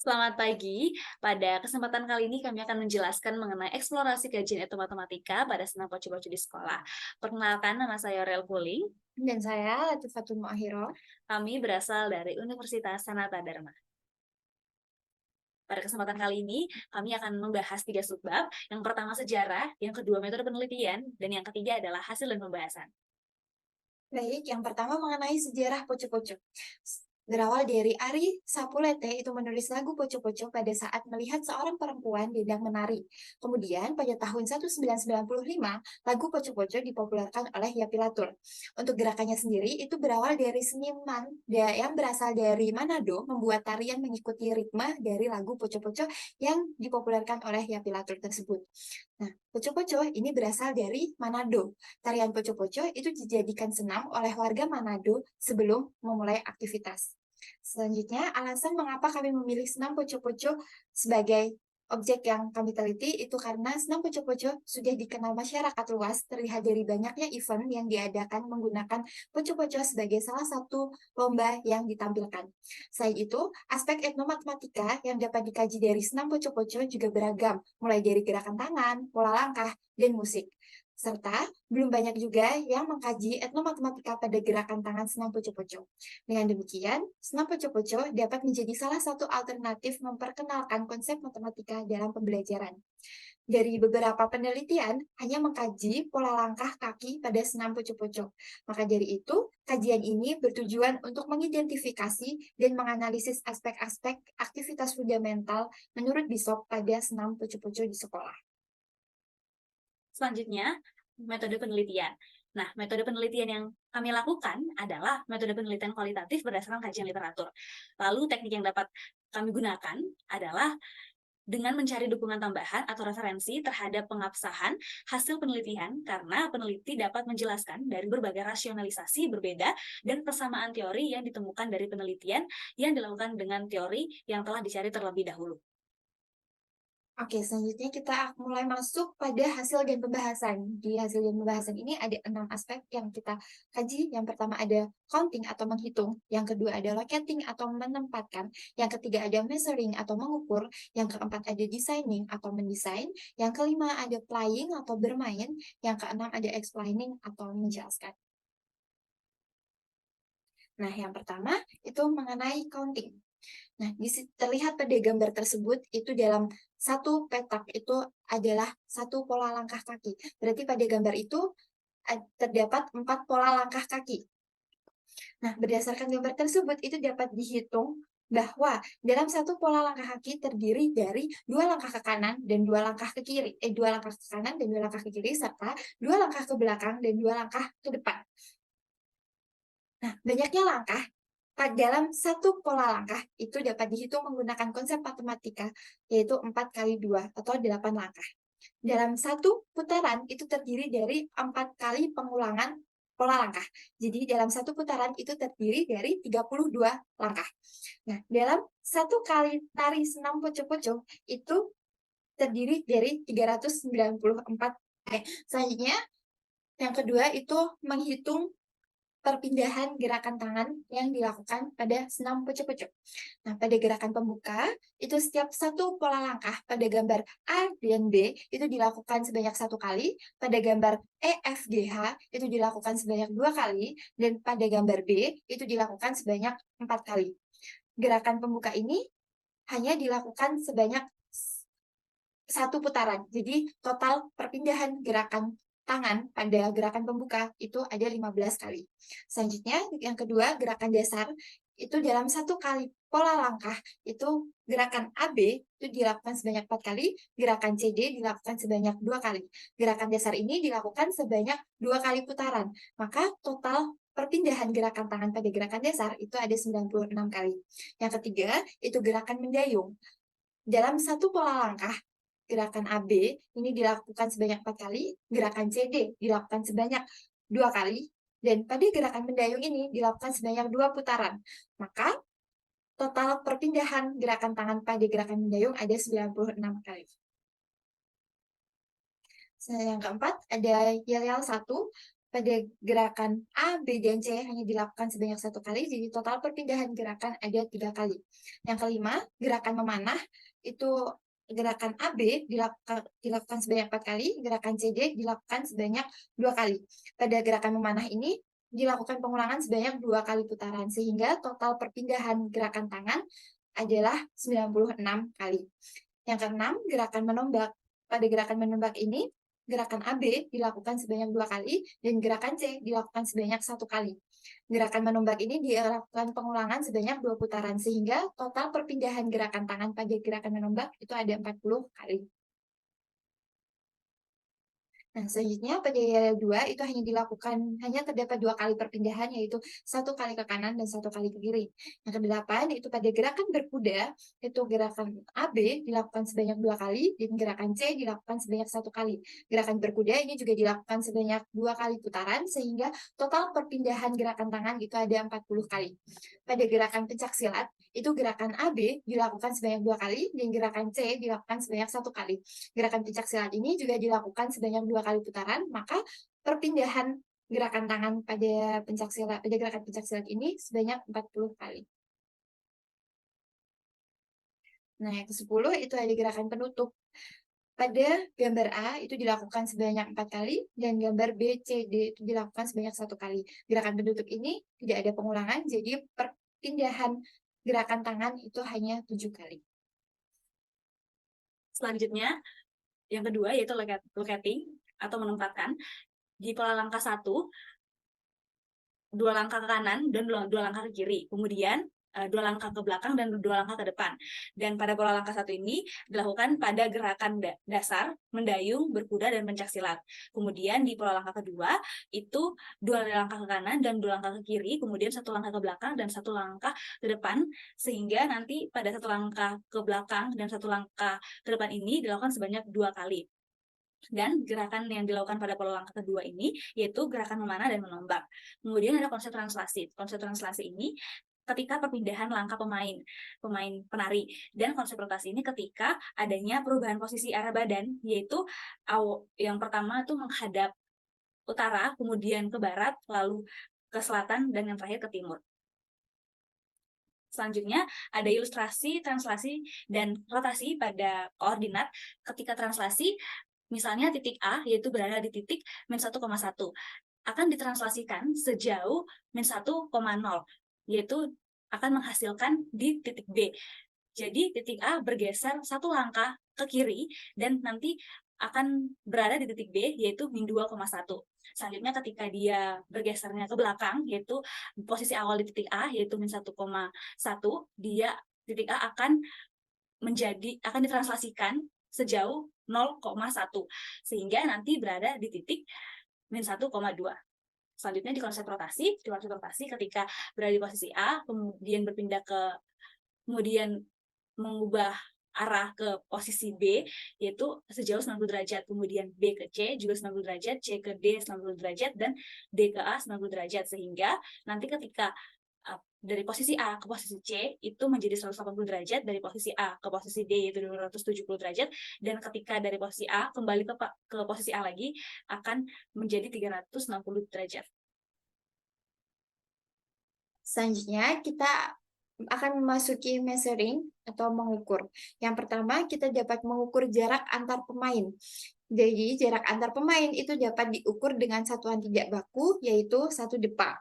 Selamat pagi. Pada kesempatan kali ini kami akan menjelaskan mengenai eksplorasi kajian matematika pada senam poco-poco di sekolah. Perkenalkan, nama saya Aurel Puling. Dan saya Latifatul Mu'ahiro. Kami berasal dari Universitas Sanata Dharma. Pada kesempatan kali ini, kami akan membahas 3 subbab. Yang pertama sejarah, yang kedua metode penelitian, dan yang ketiga adalah hasil dan pembahasan. Baik, yang pertama mengenai sejarah poco-poco. Berawal dari Ari Sapulete itu menulis lagu Poco-Poco pada saat melihat seorang perempuan sedang menari. Kemudian pada tahun 1995, lagu Poco-Poco dipopulerkan oleh Yapi Latul. Untuk gerakannya sendiri itu berawal dari seniman yang berasal dari Manado membuat tarian mengikuti ritme dari lagu Poco-Poco yang dipopulerkan oleh Yapi Latul tersebut. Nah, Poco-Poco ini berasal dari Manado. Tarian Poco-Poco itu dijadikan senam oleh warga Manado sebelum memulai aktivitas. Selanjutnya, alasan mengapa kami memilih senam poco-poco sebagai objek yang kami teliti itu karena senam poco-poco sudah dikenal masyarakat luas terlihat dari banyaknya event yang diadakan menggunakan poco-poco sebagai salah satu lomba yang ditampilkan. Selain itu, aspek etnomatematika yang dapat dikaji dari senam poco-poco juga beragam, mulai dari gerakan tangan, pola langkah, dan musik. Serta belum banyak juga yang mengkaji etnomatematika pada gerakan tangan senam poco-poco. Dengan demikian, senam poco-poco dapat menjadi salah satu alternatif memperkenalkan konsep matematika dalam pembelajaran. Dari beberapa penelitian, hanya mengkaji pola langkah kaki pada senam poco-poco. Maka dari itu, kajian ini bertujuan untuk mengidentifikasi dan menganalisis aspek-aspek aktivitas fundamental menurut Bishop pada senam poco-poco di sekolah. Selanjutnya, metode penelitian. Nah, metode penelitian yang kami lakukan adalah metode penelitian kualitatif berdasarkan kajian literatur. Lalu teknik yang dapat kami gunakan adalah dengan mencari dukungan tambahan atau referensi terhadap pengabsahan hasil penelitian, karena peneliti dapat menjelaskan dari berbagai rasionalisasi berbeda dan persamaan teori yang ditemukan dari penelitian yang dilakukan dengan teori yang telah dicari terlebih dahulu. Oke, selanjutnya kita mulai masuk pada hasil dan pembahasan. Di hasil dan pembahasan ini ada 6 aspek yang kita kaji. Yang pertama ada counting atau menghitung, yang kedua ada locating atau menempatkan, yang ketiga ada measuring atau mengukur, yang keempat ada designing atau mendesain, yang kelima ada playing atau bermain, yang keenam ada explaining atau menjelaskan. Nah, yang pertama itu mengenai counting. Nah, terlihat pada gambar tersebut itu dalam satu petak itu adalah satu pola langkah kaki. Berarti pada gambar itu terdapat 4 pola langkah kaki. Nah, berdasarkan gambar tersebut itu dapat dihitung bahwa dalam satu pola langkah kaki terdiri dari 2 langkah ke kanan dan 2 langkah ke kiri, 2 langkah ke kanan dan 2 langkah ke kiri serta 2 langkah ke belakang dan 2 langkah ke depan. Nah, banyaknya langkah dalam satu pola langkah itu dapat dihitung menggunakan konsep matematika, yaitu 4 kali 2 atau 8 langkah. Dalam satu putaran itu terdiri dari 4 kali pengulangan pola langkah. Jadi dalam satu putaran itu terdiri dari 32 langkah. Nah, dalam satu kali tari senam poco-poco itu terdiri dari 394. Selanjutnya, yang kedua itu menghitung perpindahan gerakan tangan yang dilakukan pada senam poco-poco. Nah, pada gerakan pembuka, itu setiap satu pola langkah pada gambar A dan B itu dilakukan sebanyak 1 kali, pada gambar E, F, G, H itu dilakukan sebanyak 2 kali, dan pada gambar B itu dilakukan sebanyak 4 kali. Gerakan pembuka ini hanya dilakukan sebanyak satu putaran. Jadi total perpindahan gerakan tangan pada gerakan pembuka itu ada 15 kali. Selanjutnya, yang kedua, gerakan dasar itu dalam satu kali pola langkah itu gerakan AB itu dilakukan sebanyak 4 kali, gerakan CD dilakukan sebanyak 2 kali. Gerakan dasar ini dilakukan sebanyak 2 kali putaran. Maka total perpindahan gerakan tangan pada gerakan dasar itu ada 96 kali. Yang ketiga, itu gerakan mendayung. Dalam satu pola langkah, gerakan AB ini dilakukan sebanyak 4 kali, gerakan CD dilakukan sebanyak 2 kali, dan pada gerakan mendayung ini dilakukan sebanyak 2 putaran. Maka total perpindahan gerakan tangan pada gerakan mendayung ada 96 kali. Yang keempat ada yel-yel 1. pada gerakan A, B, dan C hanya dilakukan sebanyak 1 kali, jadi total perpindahan gerakan ada 3 kali. Yang kelima, gerakan memanah, itu gerakan AB dilakukan sebanyak 4 kali, gerakan CD dilakukan sebanyak 2 kali. Pada gerakan memanah ini dilakukan pengulangan sebanyak 2 kali putaran, sehingga total perpindahan gerakan tangan adalah 96 kali. Yang keenam, gerakan menombak. Pada gerakan menombak ini, gerakan AB dilakukan sebanyak 2 kali, dan gerakan C dilakukan sebanyak 1 kali. Gerakan menombak ini dilakukan pengulangan sebanyak 2 putaran, sehingga total perpindahan gerakan tangan pada gerakan menombak itu ada 40 kali. Nah, selanjutnya pada gaya 2 itu hanya terdapat 2 kali perpindahan, yaitu 1 kali ke kanan dan 1 kali ke kiri. Yang kedelapan itu pada gerakan berkuda, itu gerakan AB dilakukan sebanyak 2 kali, dan gerakan C dilakukan sebanyak 1 kali. Gerakan berkuda ini juga dilakukan sebanyak 2 kali putaran, sehingga total perpindahan gerakan tangan itu ada 40 kali. Pada gerakan pencak silat, itu gerakan AB dilakukan sebanyak 2 kali, dan gerakan C dilakukan sebanyak 1 kali. Gerakan pencak silat ini juga dilakukan sebanyak 2 kali putaran, maka perpindahan gerakan tangan pada gerakan pencak silat ini sebanyak 40 kali. Nah, yang ke-10 itu ada gerakan penutup. Pada gambar A itu dilakukan sebanyak 4 kali, dan gambar B, C, D itu dilakukan sebanyak 1 kali. Gerakan penutup ini tidak ada pengulangan, jadi perpindahan gerakan tangan itu hanya 7 kali. Selanjutnya, yang kedua yaitu locating atau menempatkan. Di pola langkah 1, 2 langkah ke kanan dan 2 langkah ke kiri. Kemudian 2 langkah ke belakang dan 2 langkah ke depan. Dan pada pola langkah 1 ini dilakukan pada gerakan dasar, mendayung, berkuda, dan pencaksilat. Kemudian di pola langkah kedua itu 2 langkah ke kanan dan 2 langkah ke kiri, kemudian 1 langkah ke belakang dan 1 langkah ke depan, sehingga nanti pada 1 langkah ke belakang dan 1 langkah ke depan ini dilakukan sebanyak 2 kali. Dan gerakan yang dilakukan pada pola langkah kedua ini yaitu gerakan memanah dan menombak. Kemudian ada konsep translasi. Konsep translasi ini ketika perpindahan langkah pemain penari, dan konsep rotasi ini ketika adanya perubahan posisi arah badan, yaitu yang pertama itu menghadap utara, kemudian ke barat, lalu ke selatan, dan yang terakhir ke timur. Selanjutnya ada ilustrasi, translasi, dan rotasi pada koordinat. Ketika translasi, misalnya titik A, yaitu berada di titik -1,1, akan ditranslasikan sejauh -1,0, yaitu akan menghasilkan di titik B. Jadi titik A bergeser 1 langkah ke kiri, dan nanti akan berada di titik B, yaitu -2,1. Selanjutnya ketika dia bergesernya ke belakang, yaitu posisi awal di titik A, yaitu -1,1, titik A akan ditranslasikan sejauh 0,1, sehingga nanti berada di titik -1,2. Selanjutnya di konsep rotasi ketika berada di posisi A, kemudian kemudian mengubah arah ke posisi B, yaitu sejauh 90 derajat, kemudian B ke C juga 90 derajat, C ke D 90 derajat, dan D ke A 90 derajat, sehingga nanti ketika dari posisi A ke posisi C itu menjadi 180 derajat, dari posisi A ke posisi D yaitu 270 derajat, dan ketika dari posisi A kembali ke posisi A lagi akan menjadi 360 derajat. Selanjutnya kita akan memasuki measuring atau mengukur. Yang pertama, kita dapat mengukur jarak antar pemain. Jadi, jarak antar pemain itu dapat diukur dengan satuan tidak baku, yaitu 1 depa.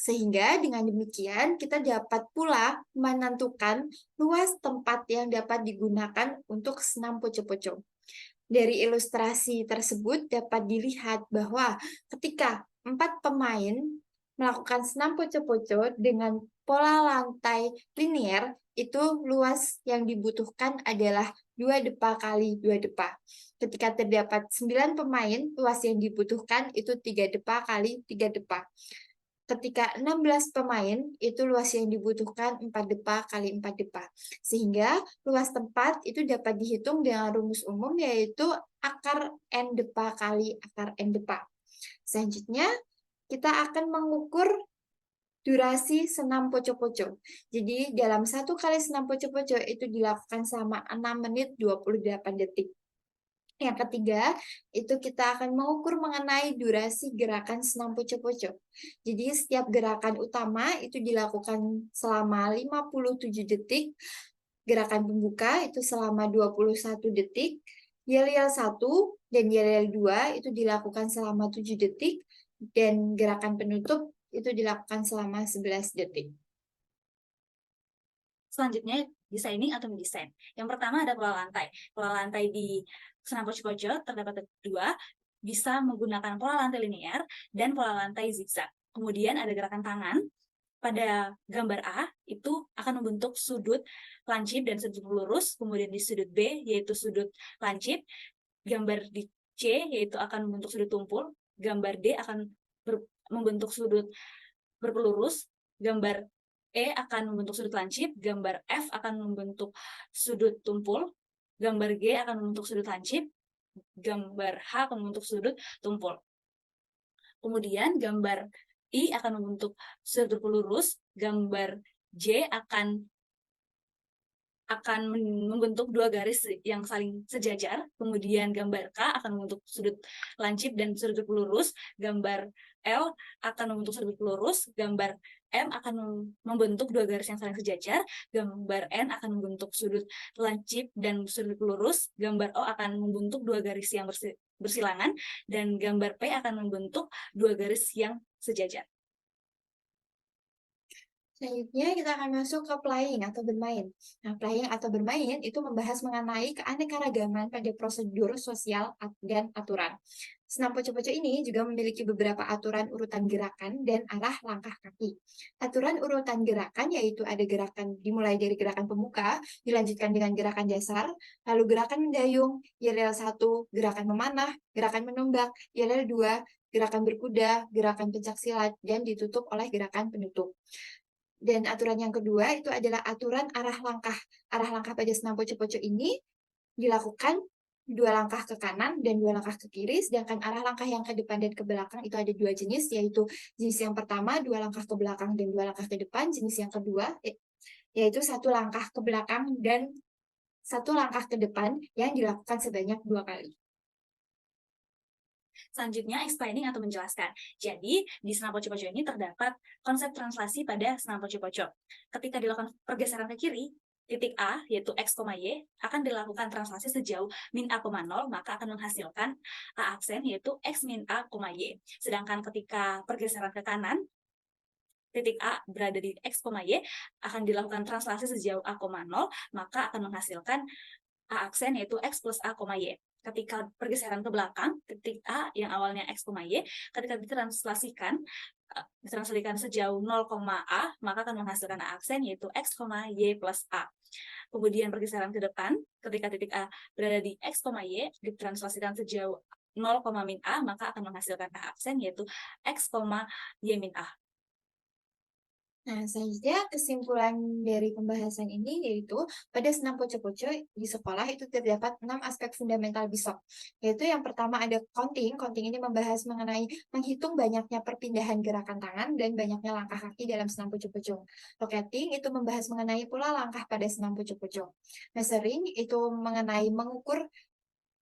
Sehingga dengan demikian kita dapat pula menentukan luas tempat yang dapat digunakan untuk senam poco-poco. Dari ilustrasi tersebut dapat dilihat bahwa ketika 4 pemain melakukan senam poco-poco dengan pola lantai linier, itu luas yang dibutuhkan adalah 2 depa kali 2 depa. Ketika terdapat 9 pemain, luas yang dibutuhkan itu 3 depa kali 3 depa. Ketika 16 pemain, itu luas yang dibutuhkan 4 depa kali 4 depa. Sehingga luas tempat itu dapat dihitung dengan rumus umum, yaitu akar N depa kali akar N depa. Selanjutnya, kita akan mengukur durasi senam poco-poco. Jadi, dalam 1 kali senam poco-poco itu dilakukan selama 6 menit 28 detik. Yang ketiga, itu kita akan mengukur mengenai durasi gerakan senam poco-poco. Jadi setiap gerakan utama itu dilakukan selama 57 detik, gerakan pembuka itu selama 21 detik, yel-yel 1 dan yel-yel 2 itu dilakukan selama 7 detik, dan gerakan penutup itu dilakukan selama 11 detik. Selanjutnya, designing atau mendesain. Yang pertama ada pola lantai. Pola lantai di senam poco-poco terdapat dua, bisa menggunakan pola lantai linear dan pola lantai zigzag. Kemudian ada gerakan tangan. Pada gambar A, itu akan membentuk sudut lancip dan sudut lurus. Kemudian di sudut B, yaitu sudut lancip. Gambar di C, yaitu akan membentuk sudut tumpul. Gambar D akan membentuk sudut berpelurus. Gambar E akan membentuk sudut lancip, gambar F akan membentuk sudut tumpul, gambar G akan membentuk sudut lancip, gambar H akan membentuk sudut tumpul. Kemudian gambar I akan membentuk sudut pelurus, gambar J akan membentuk dua garis yang saling sejajar, kemudian gambar K akan membentuk sudut lancip dan sudut pelurus, gambar L akan membentuk sudut pelurus, gambar M akan membentuk dua garis yang saling sejajar, gambar N akan membentuk sudut lancip dan sudut pelurus, gambar O akan membentuk dua garis yang bersilangan, dan gambar P akan membentuk dua garis yang sejajar. Selanjutnya kita akan masuk ke playing atau bermain. Nah, playing atau bermain itu membahas mengenai keanekaragaman pada prosedur sosial dan aturan. Senam poco-poco ini juga memiliki beberapa aturan urutan gerakan dan arah langkah kaki. Aturan urutan gerakan yaitu ada gerakan dimulai dari gerakan pembuka, dilanjutkan dengan gerakan dasar, lalu gerakan mendayung, yel-yel 1, gerakan memanah, gerakan menombak, yel-yel 2, gerakan berkuda, gerakan pencaksilat, dan ditutup oleh gerakan penutup. Dan aturan yang kedua itu adalah aturan arah langkah. Arah langkah pada senam poco-poco ini dilakukan 2 langkah ke kanan dan 2 langkah ke kiri, sedangkan arah langkah yang ke depan dan ke belakang itu ada 2 jenis, yaitu jenis yang pertama 2 langkah ke belakang dan 2 langkah ke depan, jenis yang kedua yaitu 1 langkah ke belakang dan 1 langkah ke depan yang dilakukan sebanyak 2 kali. Selanjutnya, explaining atau menjelaskan. Jadi, di senam poco-poco ini terdapat konsep translasi pada senam poco-poco. Ketika dilakukan pergeseran ke kiri, titik A, yaitu X, Y, akan dilakukan translasi sejauh min A, 0, maka akan menghasilkan A aksen, yaitu X min A, Y. Sedangkan ketika pergeseran ke kanan, titik A berada di X, Y, akan dilakukan translasi sejauh A, 0, maka akan menghasilkan A aksen, yaitu X plus A, Y. Ketika pergeseran ke belakang, titik A yang awalnya X, Y, ketika ditranslasikan sejauh 0, A, maka akan menghasilkan A aksen, yaitu X, Y plus A. Kemudian pergeseran ke depan, ketika titik A berada di X, Y, ditranslasikan sejauh 0, min A, maka akan menghasilkan A aksen, yaitu X, Y min A. Nah, selanjutnya kesimpulan dari pembahasan ini yaitu pada senam poco-poco di sekolah itu terdapat 6 aspek fundamental BISOP, yaitu yang pertama ada counting. Counting ini membahas mengenai menghitung banyaknya perpindahan gerakan tangan dan banyaknya langkah kaki dalam senam poco-poco. Locating itu membahas mengenai pola langkah pada senam poco-poco. Measuring itu mengenai mengukur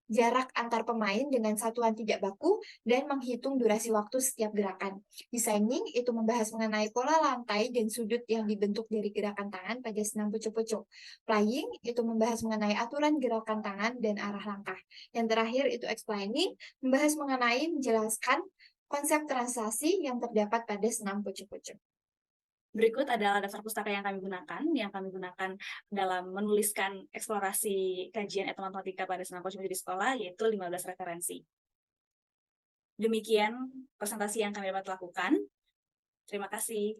jarak antar pemain dengan satuan tidak baku, dan menghitung durasi waktu setiap gerakan. Designing itu membahas mengenai pola lantai dan sudut yang dibentuk dari gerakan tangan pada senam poco-poco. Playing itu membahas mengenai aturan gerakan tangan dan arah langkah. Yang terakhir itu explaining, membahas mengenai menjelaskan konsep translasi yang terdapat pada senam poco-poco. Berikut adalah daftar pustaka yang kami gunakan dalam menuliskan eksplorasi kajian etnomatematika pada senam poco-poco di sekolah, yaitu 15 referensi. Demikian presentasi yang kami dapat lakukan. Terima kasih.